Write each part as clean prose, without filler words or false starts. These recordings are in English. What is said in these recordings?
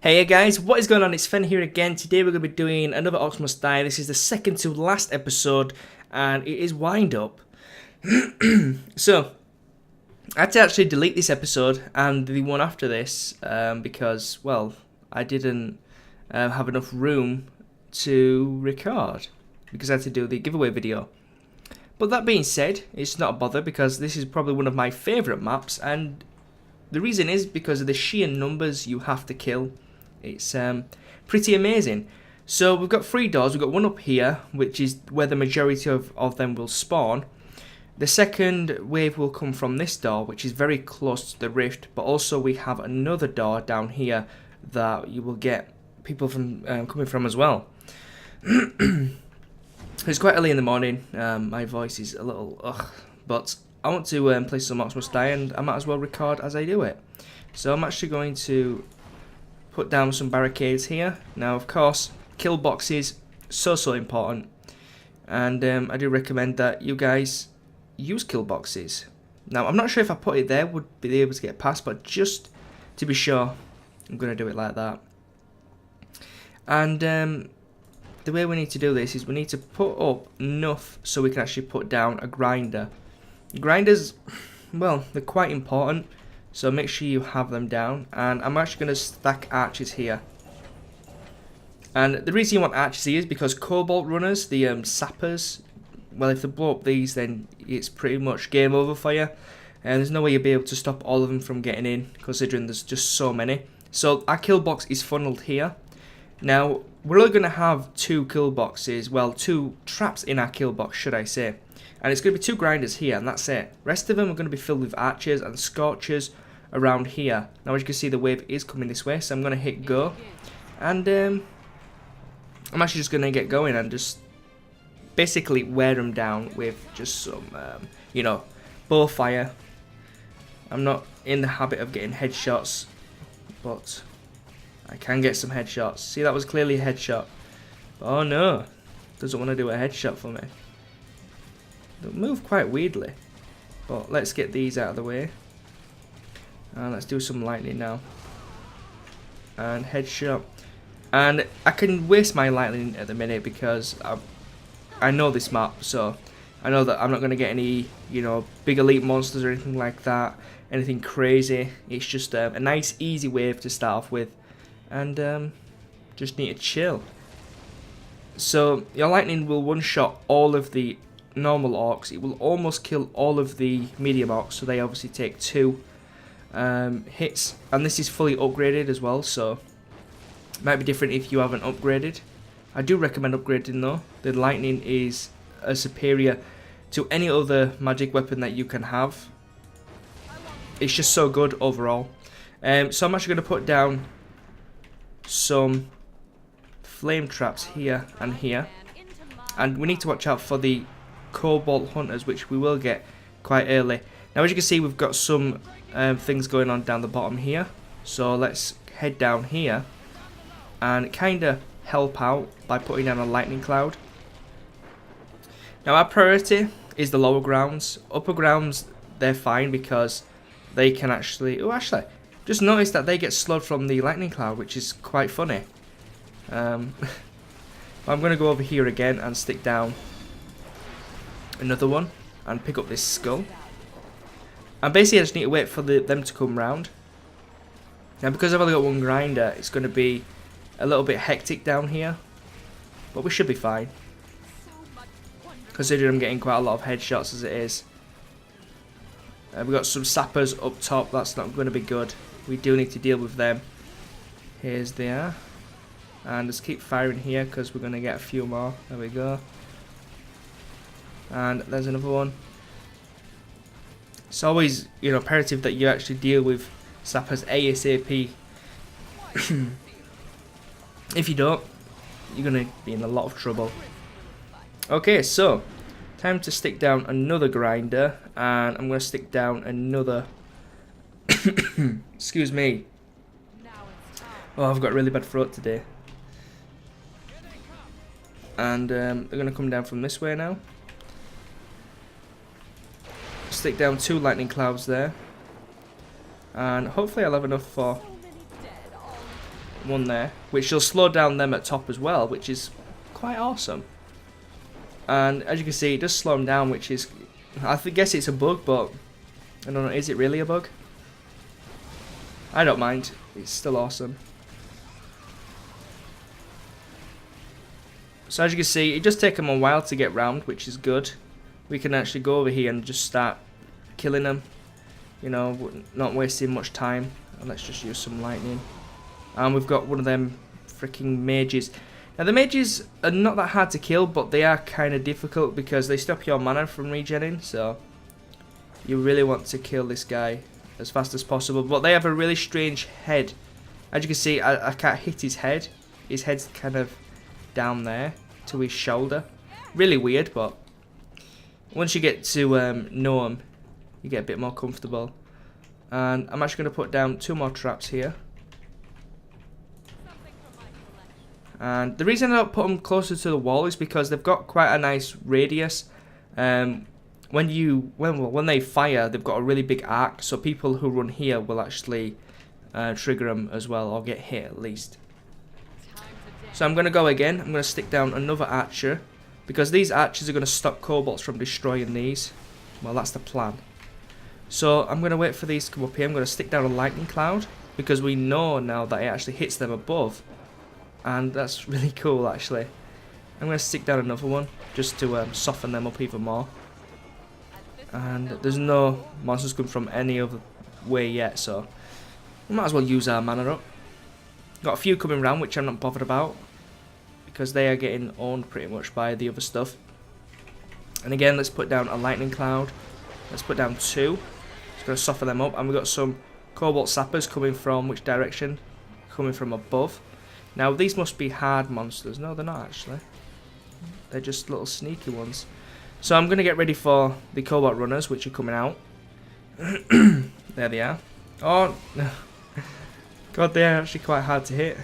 Hey guys, what is going on? It's Fen here again. Today we're going to be doing another Orcs Must Die. This is the second to last episode and it is wind up. So, I had to actually delete this episode and the one after this because, well, I didn't have enough room to record because I had to do the giveaway video. But that being said, it's not a bother because this is probably one of my favourite maps, and the reason is because of the sheer numbers you have to kill. It's pretty amazing. So we've got 3 doors. We've got one up here, which is where the majority of them will spawn. The second wave will come from this door, which is very close to the rift, but also we have another door down here that you will get people from coming from as well. It's quite early in the morning. My voice is a little ugh, but I want to play some Orcs Must Die, and I might as well record as I do it. So I'm actually going to put down some barricades here. Now, of course, kill boxes, so important, and I do recommend that you guys use kill boxes. Now, I'm not sure if I put it there would be able to get past, but just to be sure, I'm going to do it like that. And the way we need to do this is we need to put up enough so we can actually put down a grinder. Grinders, well, they're quite important, so make sure you have them down. And I'm actually going to stack archers here. And the reason you want archers here is because cobalt runners, the sappers, well, if they blow up these, then it's pretty much game over for you. And there's no way you'll be able to stop all of them from getting in, considering there's just so many. So our kill box is funneled here. Now, we're only going to have 2 kill boxes, well, 2 traps in our kill box, should I say. And it's going to be 2 grinders here, and that's it. Rest of them are going to be filled with archers and scorchers around here. Now, as you can see, the wave is coming this way, so I'm going to hit go. And I'm actually just going to get going and just basically wear them down with just some, you know, bow fire. I'm not in the habit of getting headshots, but I can get some headshots. See, that was clearly a headshot. Oh no, doesn't want to do a headshot for me. They move quite weirdly. But let's get these out of the way. And let's do some lightning now. And headshot. And I can waste my lightning at the minute because I know this map, so I know that I'm not going to get any, you know, big elite monsters or anything like that. Anything crazy. It's just a nice easy wave to start off with. And just need to chill. So your lightning will one-shot all of the normal orcs. It will almost kill all of the medium orcs, so they obviously take 2 hits. And this is fully upgraded as well, so it might be different if you haven't upgraded. I do recommend upgrading though. The lightning is superior to any other magic weapon that you can have. It's just so good overall. So I'm actually going to put down some flame traps here and here, and we need to watch out for the cobalt hunters, which we will get quite early. Now, as you can see, we've got some things going on down the bottom here, so let's head down here and kind of help out by putting down a lightning cloud. Now, our priority is the lower grounds. Upper grounds, they're fine because they can actually just notice that they get slowed from the lightning cloud, which is quite funny. I'm going to go over here again and stick down another one and pick up this skull. And basically I just need to wait for them to come round. Now, because I've only got 1 grinder, it's going to be a little bit hectic down here. But we should be fine, considering I'm getting quite a lot of headshots as it is. We've got some sappers up top. That's not going to be good. We do need to deal with them. Here's they are. And just keep firing here because we're going to get a few more. There we go. And there's another one. It's always, you know, imperative that you actually deal with sappers ASAP. If you don't, you're going to be in a lot of trouble. Okay, so time to stick down another grinder, and I'm going to stick down another excuse me. Oh, I've got a really bad throat today. And they're going to come down from this way now. Stick down 2 lightning clouds there. And hopefully I'll have enough for one there, which will slow down them at top as well, which is quite awesome. And as you can see, it does slow them down, which is, I guess it's a bug, but I don't know, is it really a bug? I don't mind, it's still awesome. So as you can see, it does take them a while to get round, which is good. We can actually go over here and just start killing them, you know, not wasting much time. And let's just use some lightning. And we've got one of them freaking mages. Now the mages are not that hard to kill, but they are kind of difficult because they stop your mana from regenerating. So you really want to kill this guy as fast as possible. But they have a really strange head. As you can see, I can't hit his head. His head's kind of down there to his shoulder. Really weird, but once you get to know him, you get a bit more comfortable. And I'm actually going to put down 2 more traps here. And the reason I don't put them closer to the wall is because they've got quite a nice radius. When they fire, they've got a really big arc, so people who run here will actually trigger them as well, or get hit at least. So I'm going to go again. I'm going to stick down another archer, because these archers are going to stop kobolds from destroying these. Well, that's the plan. So I'm going to wait for these to come up here. I'm going to stick down a lightning cloud, because we know now that it actually hits them above. And that's really cool, actually. I'm going to stick down another one, just to soften them up even more. And there's no monsters coming from any other way yet, so we might as well use our mana up. Got a few coming round, which I'm not bothered about, because they are getting owned pretty much by the other stuff. And again, let's put down a lightning cloud. Let's put down 2. It's going to soften them up. And we've got some cobalt sappers coming from which direction? Coming from above. Now, these must be hard monsters. No, they're not actually. They're just little sneaky ones. So I'm going to get ready for the cobalt runners, which are coming out. There they are. Oh, God, they are actually quite hard to hit.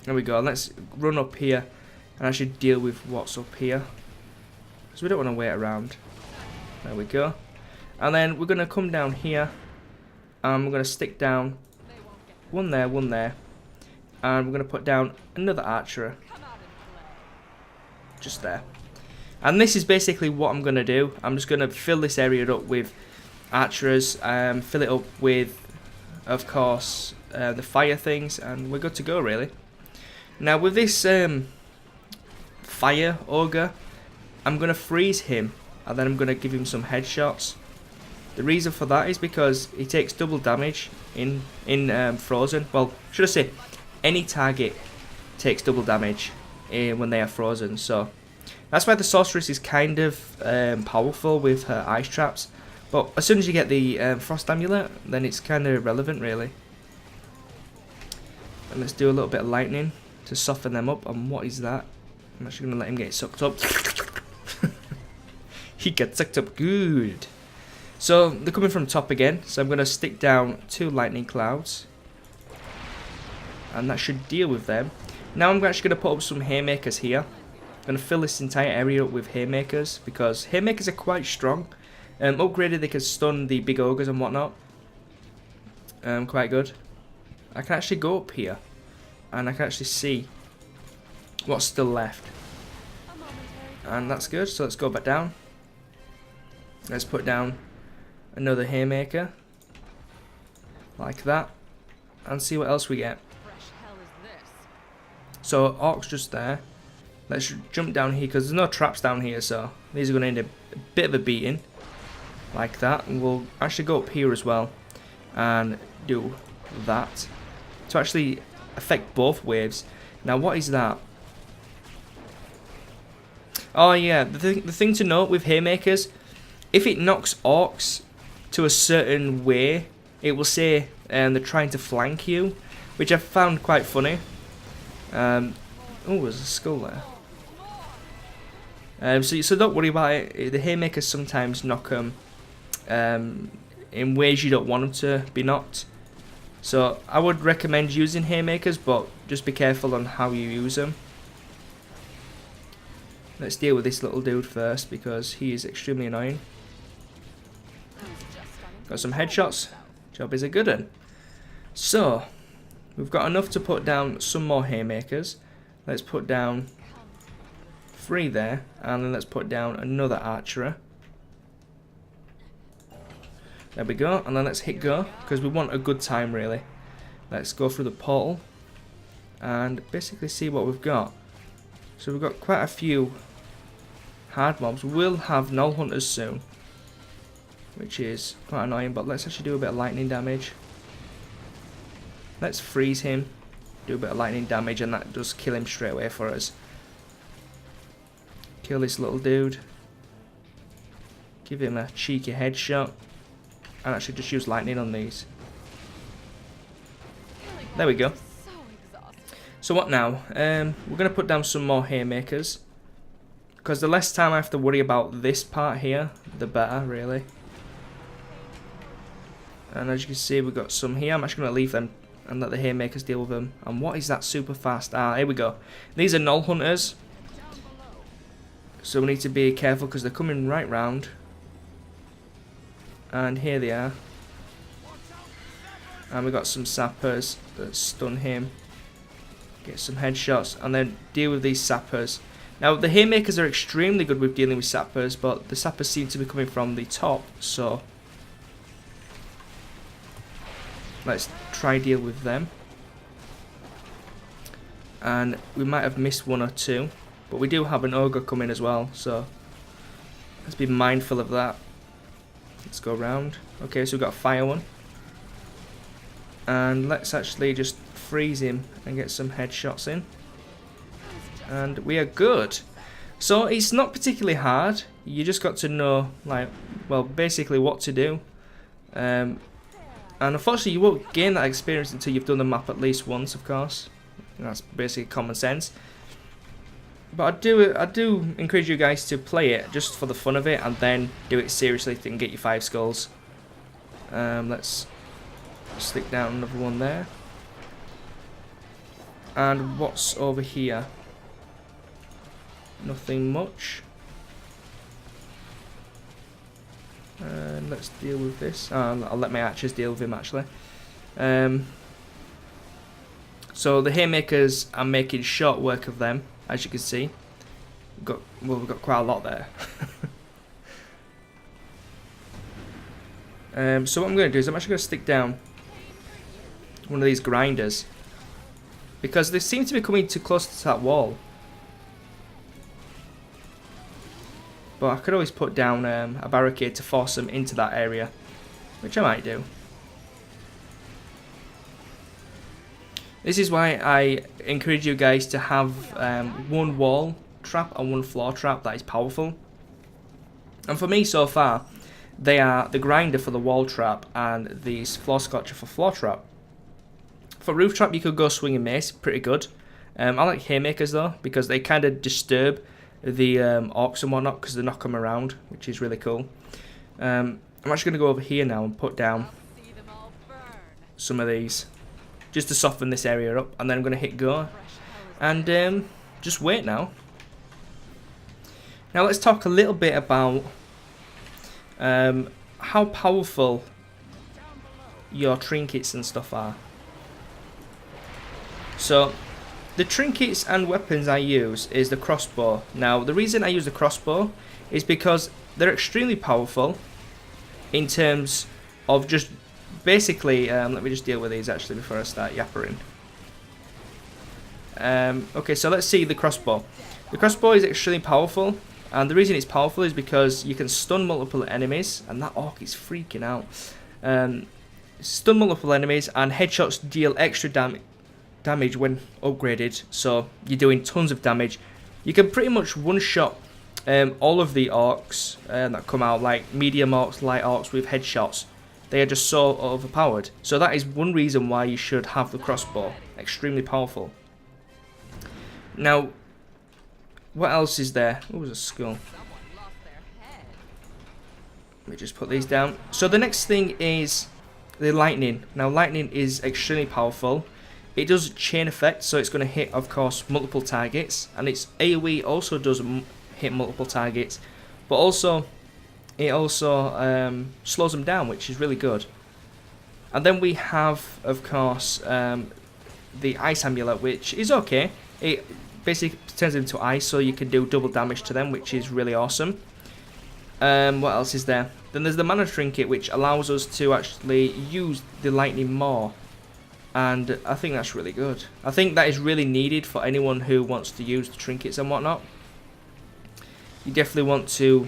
There we go. Let's run up here and actually deal with what's up here, because we don't want to wait around. There we go. And then we're going to come down here. And we're going to stick down one there, and we're going to put down another archer just there. And this is basically what I'm going to do. I'm just going to fill this area up with archers, fill it up with, of course, the fire things, and we're good to go, really. Now with this fire ogre, I'm going to freeze him, and then I'm going to give him some headshots. The reason for that is because he takes double damage in frozen. Well, should I say, any target takes double damage when they are frozen. So that's why the sorceress is kind of powerful with her ice traps. But as soon as you get the frost amulet, then it's kind of irrelevant, really. And let's do a little bit of lightning to soften them up. And what is that? I'm actually going to let him get sucked up. He gets sucked up good. So they're coming from top again, so I'm going to stick down 2 lightning clouds, and that should deal with them. Now I'm actually going to put up some haymakers here. I'm going to fill this entire area up with haymakers, because haymakers are quite strong. Upgraded, they can stun the big ogres and whatnot. Quite good. I can actually go up here, and I can actually see what's still left, and that's good. So let's go back down. Let's put down another haymaker like that, and see what else we get. So Orcs just there. Let's jump down here, because there's no traps down here, so these are going to end a bit of a beating like that. And we'll actually go up here as well and do that to actually affect both waves. Now what is that? Oh yeah, the thing to note with haymakers, if it knocks Orcs to a certain way, it will say they're trying to flank you, which I found quite funny. Oh, there's a skull there. So don't worry about it. The haymakers sometimes knock them in ways you don't want them to be knocked. So I would recommend using haymakers, but just be careful on how you use them. Let's deal with this little dude first, because he is extremely annoying. Got some headshots. Job is a good one. So, we've got enough to put down some more haymakers. Let's put down 3 there, and then let's put down another archer. There we go, and then let's hit go, because we want a good time really. Let's go through the portal, and basically see what we've got. So we've got quite a few hard mobs. We'll have null hunters soon, which is quite annoying, but let's actually do a bit of lightning damage. Let's freeze him, do a bit of lightning damage, and that does kill him straight away for us. Kill this little dude. Give him a cheeky headshot. And actually just use lightning on these. There we go. So what now? We're going to put down some more haymakers. Because the less time I have to worry about this part here, the better, really. And as you can see, we've got some here. I'm actually going to leave them and let the haymakers deal with them. And what is that super fast? Ah, here we go. These are null hunters. So we need to be careful because they're coming right round. And here they are. And we've got some sappers that stun him. Get some headshots and then deal with these sappers. Now the haymakers are extremely good with dealing with sappers, but the sappers seem to be coming from the top, so let's try deal with them. And we might have missed 1 or 2, but we do have an ogre coming as well, so let's be mindful of that. Let's go around. Okay, so we've got a fire one. And let's actually just freeze him and get some headshots in. And we are good. So it's not particularly hard. You just got to know, like, well, basically what to do. And unfortunately you won't gain that experience until you've done the map at least once, of course. And that's basically common sense. But I do encourage you guys to play it just for the fun of it, and then do it seriously and get your 5 skulls. Let's stick down another one there. And what's over here? Nothing much. And let's deal with this. I'll let my archers deal with him actually. So the haymakers, I'm making short work of them. As you can see, we've got quite a lot there. So what I'm going to do is I'm actually going to stick down one of these grinders, because they seem to be coming too close to that wall. But I could always put down a barricade to force them into that area, which I might do. This is why I encourage you guys to have one wall trap and one floor trap that is powerful. And for me so far, they are the grinder for the wall trap and the floor scorcher for floor trap. For roof trap you could go swinging mace, pretty good. I like haymakers though, because they kind of disturb the orcs and whatnot, because they knock them around, which is really cool. I'm actually going to go over here now and put down some of these, just to soften this area up, and then I'm going to hit go, and just wait now. Now let's talk a little bit about how powerful your trinkets and stuff are. So the trinkets and weapons I use is the crossbow. Now the reason I use the crossbow is because they're extremely powerful in terms of just basically, let me just deal with these actually before I start yappering. Okay, so let's see the crossbow. The crossbow is extremely powerful, and the reason it's powerful is because you can stun multiple enemies, and that orc is freaking out. Stun multiple enemies, and headshots deal extra damage when upgraded, so you're doing tons of damage. You can pretty much one-shot all of the orcs that come out, like medium orcs, light orcs with headshots. They are just so overpowered. So that is one reason why you should have the crossbow. Extremely powerful. Now, what else is there? Oh, there's a skull. Let me just put these down. So the next thing is the lightning. Now lightning is extremely powerful. It does chain effect, so it's going to hit, of course, multiple targets. And its AoE also does hit multiple targets. But also, it also slows them down, which is really good. And then we have, of course, the ice amulet, which is okay. It basically turns into ice, so you can do double damage to them, which is really awesome. What else is there? Then there's the mana trinket, which allows us to actually use the lightning more. And I think that's really good. I think that is really needed for anyone who wants to use the trinkets and whatnot. You definitely want to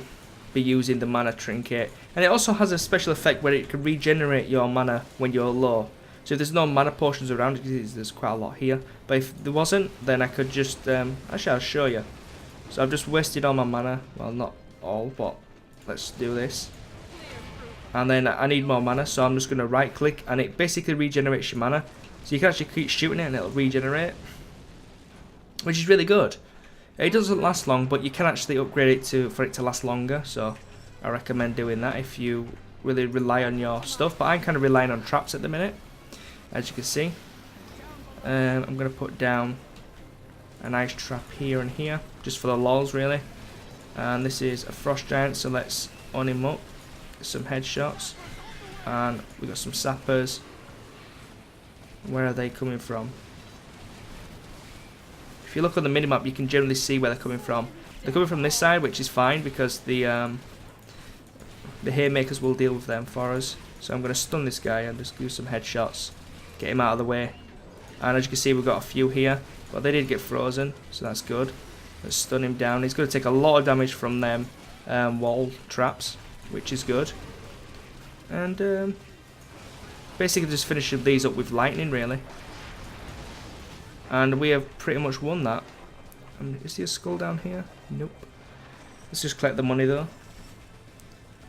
be using the mana trinket. And it also has a special effect where it can regenerate your mana when you're low. So if there's no mana potions around, there's quite a lot here. But if there wasn't, then I could just... actually, I'll show you. So I've just wasted all my mana. Well, not all, but let's do this. And then I need more mana, so I'm just going to right click, and it basically regenerates your mana. So you can actually keep shooting it and it'll regenerate, which is really good. It doesn't last long, but you can actually upgrade it for it to last longer. So I recommend doing that if you really rely on your stuff. But I'm kind of relying on traps at the minute, as you can see. I'm going to put down a nice trap here and here, just for the lols really. And this is a frost giant, so let's on him up. Some headshots, and we got some sappers. Where are they coming from? If you look on the minimap, you can generally see where they're coming from. They're coming from this side, which is fine because the haymakers will deal with them for us. So I'm going to stun this guy and just do some headshots, get him out of the way. And as you can see, we've got a few here, but they did get frozen, so that's good. Let's stun him down. He's going to take a lot of damage from them wall traps, which is good. And basically just finishing these up with lightning really. And we have pretty much won that. Is there a skull down here? Nope. Let's just collect the money though.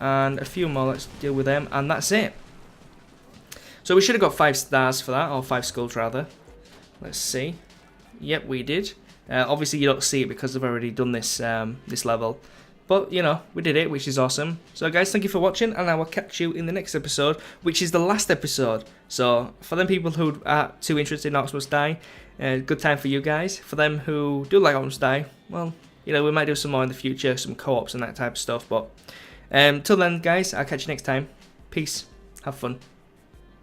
And a few more, let's deal with them, and that's it. So we should have got 5 stars for that, or 5 skulls rather. Let's see. Yep, we did. Obviously you don't see it because I've already done this this level. But, you know, we did it, which is awesome. So, guys, thank you for watching, and I will catch you in the next episode, which is the last episode. So, for them people who are too interested in Orcs Must Die, good time for you guys. For them who do like Orcs Must Die, well, you know, we might do some more in the future, some co-ops and that type of stuff. But, till then, guys, I'll catch you next time. Peace. Have fun.